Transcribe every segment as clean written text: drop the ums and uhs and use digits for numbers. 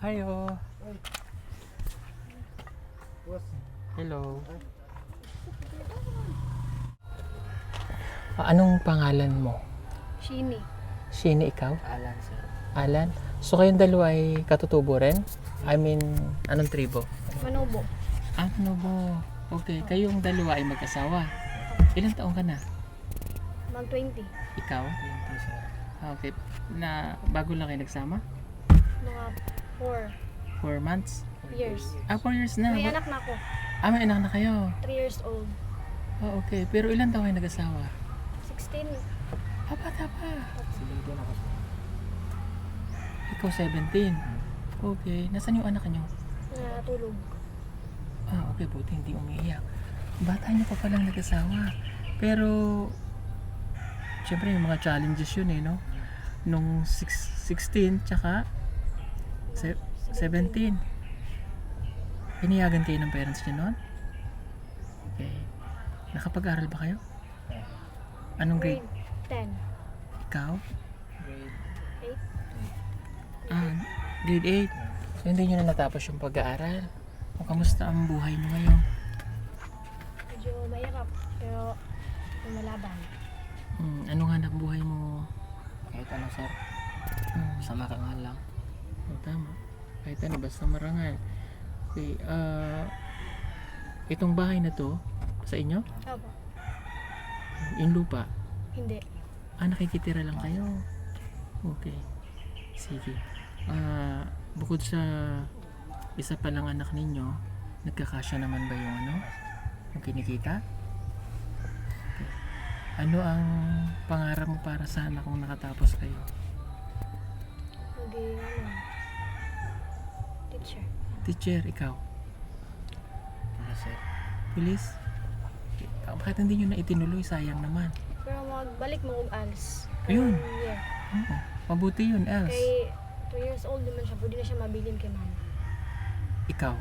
Hayo. Hello. Anong pangalan mo? Shini. Shini, ikaw? Alan, sir. Alan? So kayong dalawa ay katutubo rin? I mean, anong tribo? Manobo. Ano bo? Okay, kayong dalawa ay mag-asawa. Ilang taong ka na? Mag 20. Ikaw? 20, sir. Okay. Na bago lang kayo nagsama? Mga 4 months? 4 years. 4 years na. May anak na ako. May anak na kayo. 3 years old. Okay. Pero ilang taong kayo nag-asawa? 16. Bata pa. Sige din ako, sir. Ikaw 17. Okay. Nasaan yung anak nyo? Natulog. Okay. Buti hindi umiiyak. Bata nyo pa palang nag-asawa. Pero, syempre yung mga challenges yun no? Nung 16, tsaka 17. Piniyagan kayo ng parents nyo noon? Okay. Nakapag-aral ba kayo? Anong grade? Grade 10. Ikaw? Grade 8. Grade 8. So, hindi nyo na natapos yung pag-aaral. O, kamusta ang buhay nyo ngayon? Medyo mahirap. Pero lumalaban. Anong hanap buhay mo? kahit ano, sir. Hmm, Sa marangal lang. tama. Kahit ano, basta marangal. Okay, itong bahay na to, sa inyo? Opo. Yung lupa? Hindi. Nakikitira lang kayo? Okay. Sige. Bukod sa isa pa lang anak ninyo, nagkakasya naman ba yung yung kinikita? Okay. Ano ang pangarap mo para sana kung nakatapos kayo? Maging teacher. Teacher, ikaw? Ano, sir? Police? Bakit hindi nyo na itinuloy? Sayang naman. Pero magbalik mo og ALS. Ayun. Yeah. Oo. Mabuti yun, else. Kay 2 years old naman siya. Pwede na siya mabilin kay mama. Ikaw?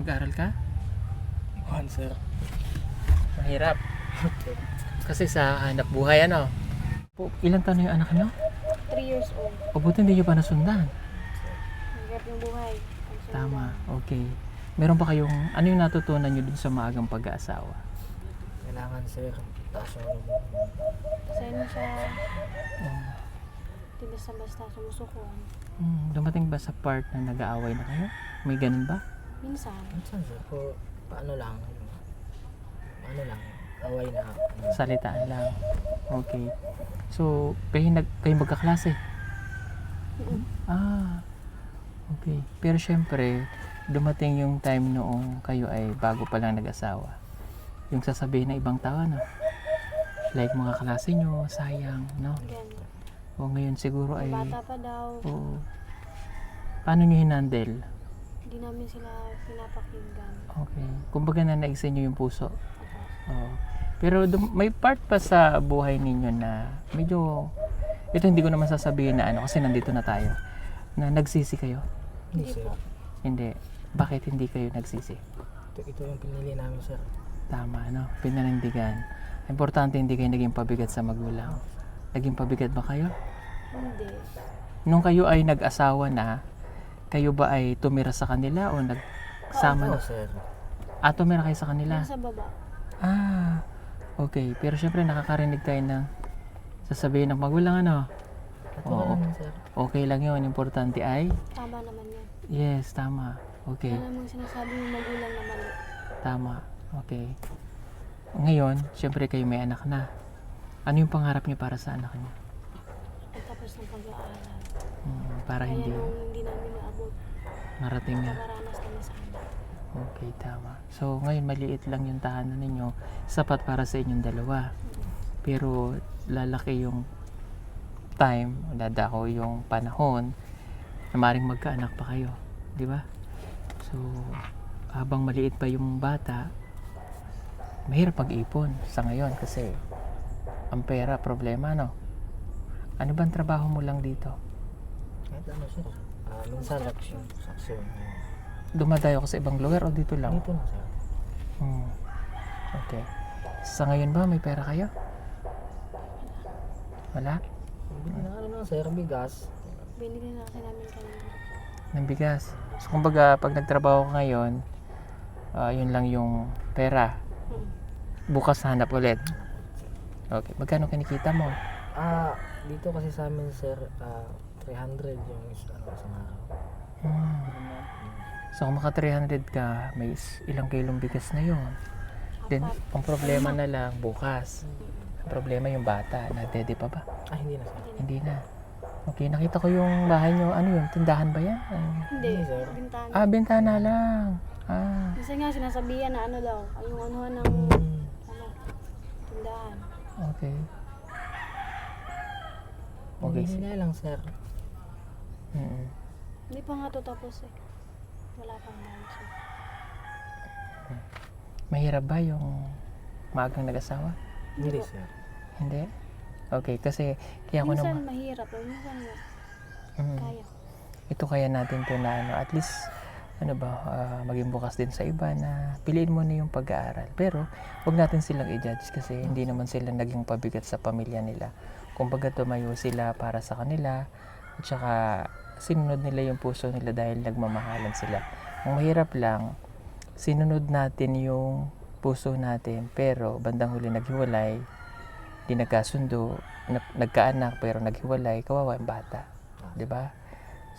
Mag-aaral ka? Ikuhan, sir. Mahirap. Kasi sa hanap buhay, ilang taon na yung anak nyo? 3 years old. Mabuti hindi nyo pa nasundan. Mahirap yung buhay. Ang sundan. Tama, okay. Meron pa kayong, ano yung natutunan nyo dun sa maagang pag-aasawa? Kailangan, sir. Taas yung ano mo. Kasi ano siya, Oh. di basta-basta sumusukuan. Dumating ba sa part na nag-aaway na kayo? May ganun ba? Minsan, Minsan, sir. Paano lang. Ano lang. Away na. Salitaan lang. Okay. So, kayo magkaklase? Okay. Pero syempre, dumating yung time noong kayo ay bago pa lang nag-asawa. Yung sasabihin ng ibang tao, like mga klase nyo, sayang, no? again, O ngayon siguro ay, bata pa daw, oo. Paano nyo hinandle? hindi namin sila pinapakinggan. Okay. Kumbaga nanaig sa inyo yung puso. Ako. Oo. Pero may part pa sa buhay ninyo na medyo, ito hindi ko naman sasabihin na kasi nandito na tayo, na nagsisi kayo? Hindi, Hindi sir. po. Hindi. Bakit hindi kayo nagsisi? Ito yung pinili namin, sir. Tama, pinanindigan. Importante hindi kayo naging pabigat sa magulang. Naging pabigat ba kayo? Hindi. Nung kayo ay nag-asawa na, kayo ba ay tumira sa kanila o nagsama na? Ano, sir? Tumira kayo sa kanila? Nasa baba. Okay. Pero syempre nakakarinig tayo ng sasabihin ng magulang, Ito Oo. naman, sir. Okay lang yun. Importante ay, Tama naman yan. yes, tama. Okay, Wala namang sinasabi ng magulang na mali. tama. Okay. Ngayon, syempre kayo may anak na. Ano yung pangarap niyo para sa anak niyo? Pagtapos ng pag-aaral. Para Kaya hindi nung hindi namin naabot, marating na. nakaranas kami sa amin. Okay, tama. So, ngayon maliit lang yung tahanan ninyo. Sapat para sa inyong dalawa. Pero lalaki yung time, dadako yung panahon na maaaring magkaanak pa kayo. Di ba? So, habang maliit pa yung bata, mahirap pag-ipon sa ngayon kasi ang pera, problema, Ano bang trabaho mo lang dito? Kahit ano, sir. Minsan, saksyon. Dumadayo ko sa ibang lugar o dito lang? Dito na, sir. Okay. Sa ngayon ba may pera kayo? Wala? Bili na, sir, bigas. Binili na kasi namin kanina. ng bigas. So, kumbaga, pag nagtrabaho ka ngayon, yun lang yung pera. Bukas hanap ulit. Okay. Magkano kinikita mo? Dito kasi sa amin sir, 300 yung isang araw. So, kung maka 300 ka, may ilang kilong bigas na yun. Then, ang problema na lang, bukas. Ang problema yung bata. Nagdede pa ba? Hindi na sir. Hindi na. Okay, nakita ko yung bahay nyo. Ano yun? Tindahan ba yan? Hindi, Hindi, sir. bintana. Bintana lang. Kasi nga sinasabihan na ano daw, yung anuhan ng tindahan. Okay. Okay, Okay. sila lang sir. Mm-mm. Hindi pa nga to tapos eh. Wala pang months. Mahirap ba yung maagang nag-asawa? Hindi sir. Hindi? Okay, kasi kaya ko Minsan naman, mahirap, minsan kaya. ito kaya natin to na ano, at least, maging bukas din sa iba na piliin mo na yung pag-aaral. Pero, wag natin silang i-judge kasi hindi naman sila naging pabigat sa pamilya nila. Kumbaga tumayo sila para sa kanila, at saka sinunod nila yung puso nila dahil nagmamahalan sila. Ang mahirap lang, sinunod natin yung puso natin, pero bandang huli naghiwalay, di nagkasundo, nagkaanak pero naghiwalay, kawawa yung bata. 'Di ba?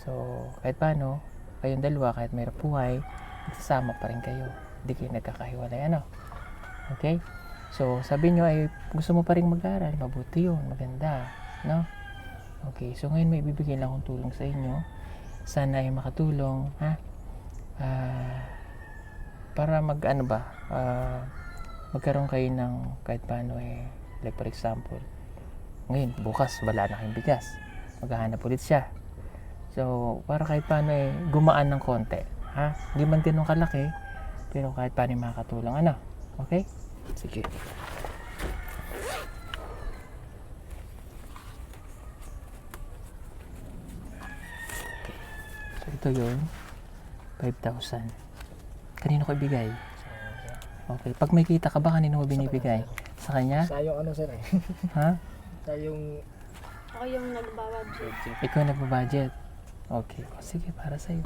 So, kahit paano, kayong dalawa, kahit mayroong buhay, magsasama pa rin kayo. Hindi kayo nagkakahiwalay. Ano? Okay? So, sabi nyo ay gusto mo pa rin mag-aral, mabuti yun, maganda. No? Okay, so ngayon may ibibigay lang akong tulong sa inyo. Sana ay makatulong, ha? Para magkaroon kayo ng kahit paano like for example, ngayon, bukas, wala na kayong bigas. Maghahanap ulit siya. So, para kahit paano gumaan ng konti. Ha? Hindi man ganun kalaki, pero kahit paano makakatulong. Ano? Okay? Sige. So, ito yun. 5,000. Kanino ko ibigay? Okay. Pag may kita ka ba, kanino mo binibigay? Sa kanya? Sa yung ano sir eh. Ha? Sa yung Ako yung nagbabudget. Ikaw nagbabudget. Okay. O, sige, para sa'yo.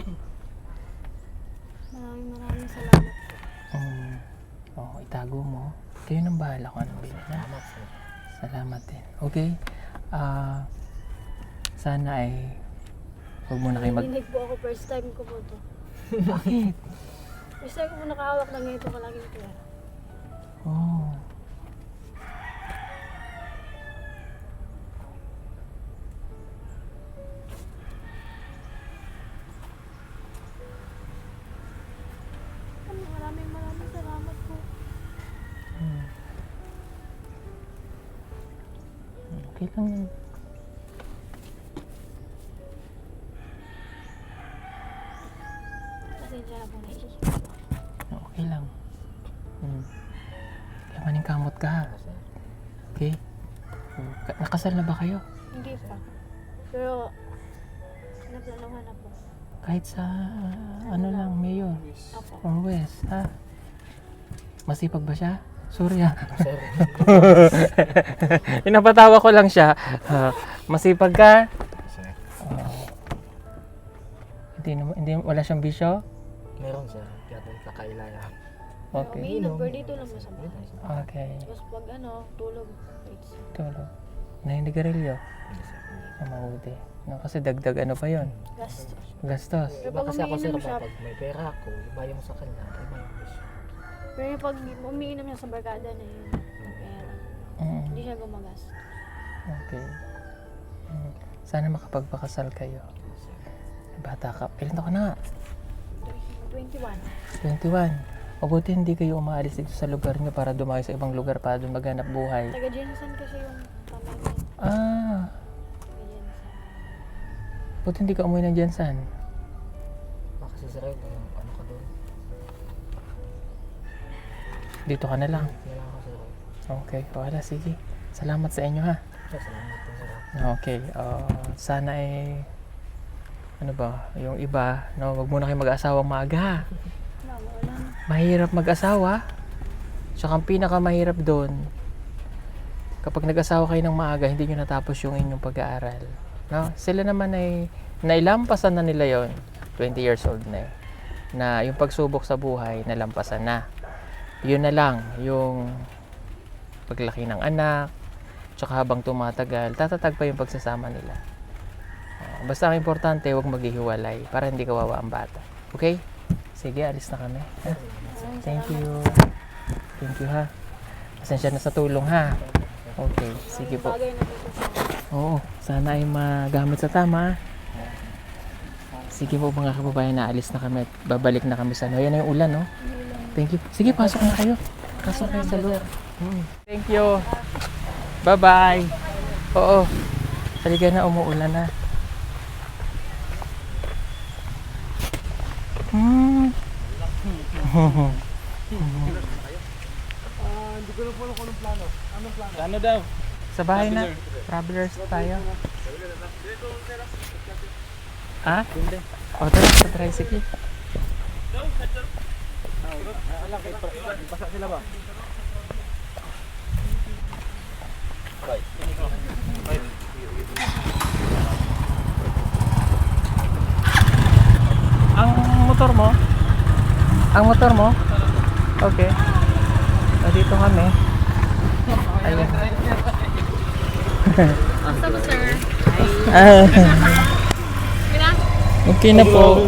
Maraming salamat. Itago mo. Kayo nang bahala kung anong bilhin. Ha? salamat sir. Salamat din. Okay? Sana ay huwag muna kayo Nanginig po ako, first time ko po to. Bakit? First time ko po nakahawak ng ganito kalaking pera. Oh. Maraming salamat po. Okay lang yun. Pasensya na po na Okay lang. Kaya maning kamot ka. Sir. Okay? Nakasal na ba kayo? Hindi pa. Pero, naplanuhan na po. Kahit sa ano lang, mayor Apo. or west, ha? Masipag ba siya? Sorry ha. Sir. Inapatawa ko lang siya. Masipag ka? Sir. Hindi, wala siyang bisyo? Meron sir. Kaya doon kakailaya. Okay. Umiinom, pero dito lang sa bahay. Okay. Tapos pag tulog. Wait. Tulog. Naninigarilyo? Hindi sir. Mabuti. No, kasi dagdag ano pa yon? Gastos. Gastos. Pero Iba pag kasi ako sir, umiinom siya, pag may pera ako, iba yung sa kanya, iba yung wish. pero pag umiinom siya sa barkada na yun, may pera. Hindi siya gumagastos. Okay. Sana makapagpakasal kayo. Bata ka. Ilan taon ka na nga? 21. 21. Mabuti hindi kayo umaalis dito sa lugar nyo para dumayo sa ibang lugar para doon maghanap buhay. Taga Jensen kasi yung pamangkin. Ah, Taga Jensen. buti hindi ka umuwi ng Jensen. Kasi sir, yung ano ka doon. Dito ka na lang. Kailangan ako sir. Okay, wala. Sige. Salamat sa inyo ha. Sir, salamat din sir. Okay. Sana ano ba, yung iba, no, wag muna kayo mag-asawang maaga ha. Wala na. Mahirap mag-asawa. Tsaka ang pinakamahirap doon, kapag nag-asawa kayo ng maaga, hindi nyo natapos yung inyong pag-aaral. No? Sila naman ay nailampasan na nila yon. 20 years old na eh, na yung pagsubok sa buhay nalampasan na. Yun na lang, yung paglaki ng anak, tsaka habang tumatagal, tatatag pa yung pagsasama nila. Basta ang importante, huwag maghihiwalay para hindi kawawa ang bata. Okay? Sige, alis na kami. Ha? Thank you. Thank you ha. Pasensya na sa tulong ha. Okay, sige po. Bagay na dito sa Oo, sana ay magamit sa tama. Sige po mga kababayan, naalis na kami at babalik na kami sa ano. Yan na yung ulan, no? Thank you. Sige, pasok na kayo. Pasok kayo sa loob. Thank you. Bye-bye. Oo. Halika na, umuulan na. Hindi ko na po alam kung anong plano. Anong plano? Plano daw. Sa bahay na. Travelers tayo. Ha? O, tara, sa tricycle. Basa sila ba? Ang motor mo? Ang motor mo? Okay. Dito kami. Ayun. Basta ba, sir? Okay na po.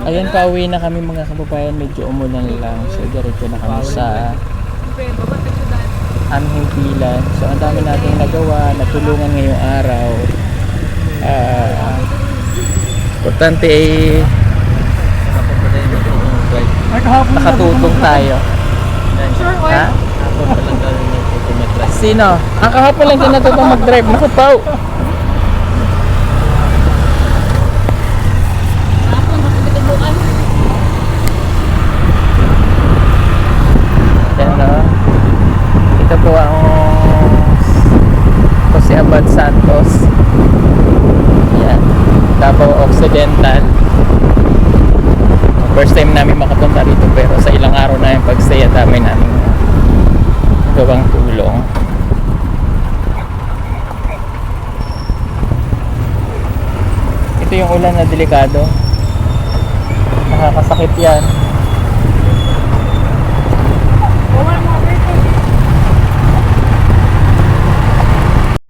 Ayan, pauwi na kami mga kababayan. Medyo umulan lang. So, diretso na kami sa aming himpilan. So, ang dami nating nagawa. Natulungan ngayong araw. Importante ay nakatutong tayo. Ha? Sino? Ang kahapon lang din natutong mag-drive. Naku, Pao! Yan o. Ito po ang ito si Abad Santos. Yan. Davao Occidental. First time namin makapunta rito pero sa ilang araw na yung pagstay at dami namin gawang tulong. Ito yung ulan na delikado. Nakakasakit yan.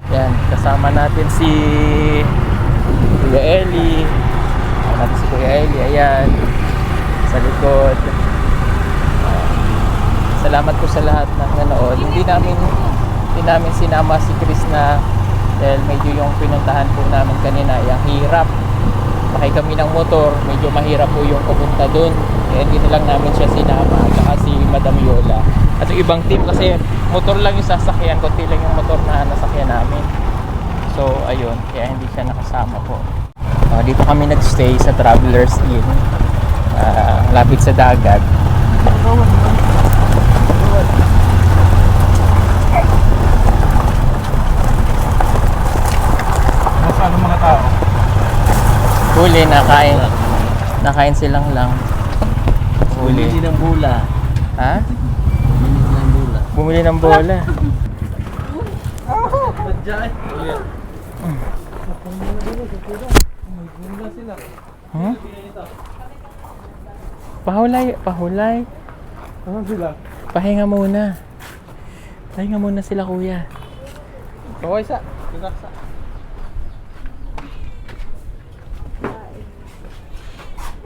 Yan, kasama natin si Kuya Eli. Kasama natin si Kuya Eli, ayan. Sa likod. Salamat po sa lahat ng nanood. Hindi namin sinama si Chris na dahil medyo yung pinuntahan po namin kanina ay ang hirap. Sakay kami ng motor, medyo mahirap po yung pupunta dun. Kaya hindi na lang namin siya sinama at saka si Madam Yola. At yung ibang team kasi motor lang yung sasakyan, konti lang yung motor na nasakyan namin. So ayun, kaya hindi siya nakasama po. Dito kami nagstay sa Travelers Inn. Lapit sa dagat. Nasaan ang mga tao? Huli, nakain silang lang. Huli. Bumili ng bula. Ha? Bumili ng bula. Bumili ng bola. Hmm? Pahulay. Ano sila? Pahinga muna. Pahinga muna sila, kuya. Kaway sa. Pinaksa.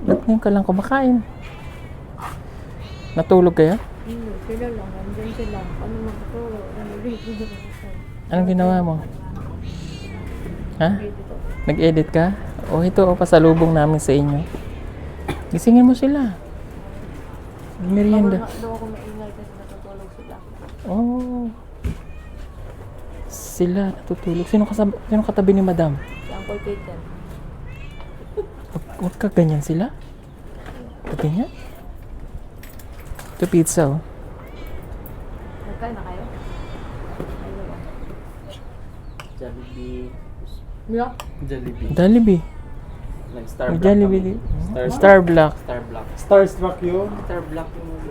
Ba't ngayon ka lang kumakain? Natulog kayo? Hindi, sila lang. Nandyan sila. Ano makatulog? Anong ginawa mo? Ha? Nag-edit ka? O ito, pasalubong namin sa inyo. Gisingin mo sila. Merienda. Doon ako maingay kasi natutulog sila. Oh. Sila natutulog. Sino katabi ni Madam? Si Uncle Peter. Huwag ka ganyan sila. Huwag ganyan. Ito pizza, oh. Nagkain na kayo? Jollibee. Yeah. Jollibee. Like Star Black. Jollibee. kami. Star Black. Star Black. Starstruck yun. Star Black yung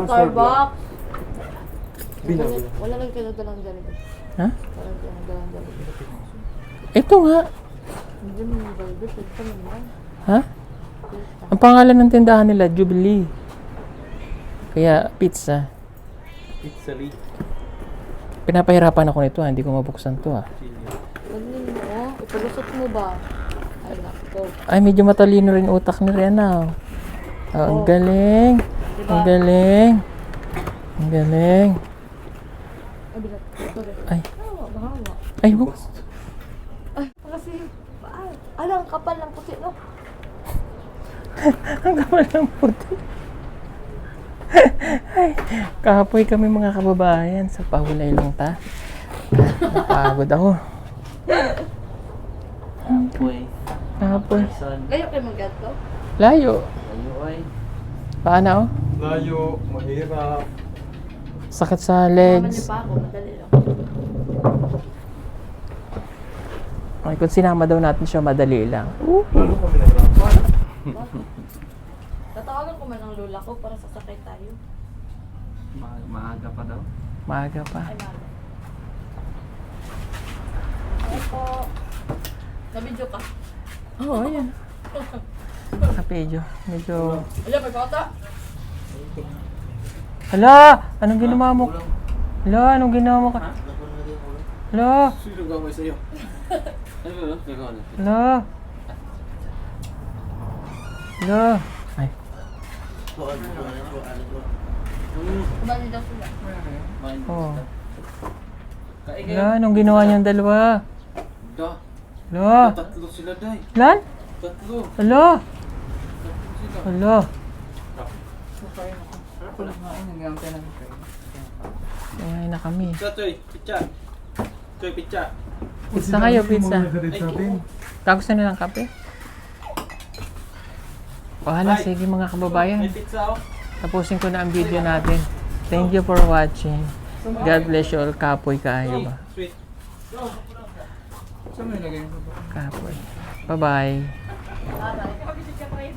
Starbucks. Binago. Wala lang pinadalang Jollibee. Ha? Wala lang pinadalang Jollibee. Ito nga. Hindi mo yung Velvet. Ito naman. Ha? Ang pangalan ng tindahan nila, Jubilee. Kaya pizza. Pizza Lee. Pinapahirapan ako nito, hindi ko mabuksan to ah. Ganun mo, oh. Ipalusot mo ba? Ay, nakito. Ay, medyo matalino rin utak ni Rena. Oh, ang galing. Diba? Ang galing. Ang galing. Ay, bilat. Ito rin. Ay, Hawa, bahawa. ay, bu- Ay, kasi, alang, kapal ng puti, no? ang kapal ng puti. Ay, kapoy kami mga kababayan sa pahulay lang ta. Napagod ako. Kapoy. Kapoy. Layo kayo mag-gato? Layo. Ayo ay. Paano? Layo, mahirap. Sakit sa Naman legs. niyo pa ako, madali lang. Ay, kung sinama daw natin siya, madali lang. Ano kami naglaban? Tatawagan ko man ang lola ko para sasakay tayo. Maaga pa daw. Maaga pa. Ay, mama. Ay po. Nabidyo ka. Oo, oh, ayan. Kapedyo. Medyo... Wala, may bata. Hala! Anong ginawa mo? Hala, anong ginawa mo? Hala! Sino gawin sa'yo? Hala! Hala! Ay, Kumali daw sila. oh. Hala, anong ginawa niyang dalawa? Da, Hala! tatlo sila day. Lan? Tatlo. Hala! Hala! Kumain na kami. Pizza, Choy. Pizza. Choy, pizza. Pizza kayo, pizza. Ay, Kagusto nilang kape? Bahala, sige mga kababayan. May pizza oh. Tapusin ko na ang video natin. Thank you for watching. God bless you all. Kapoy kaayo ba? Sweet. Kapoy. Bye-bye. Aray.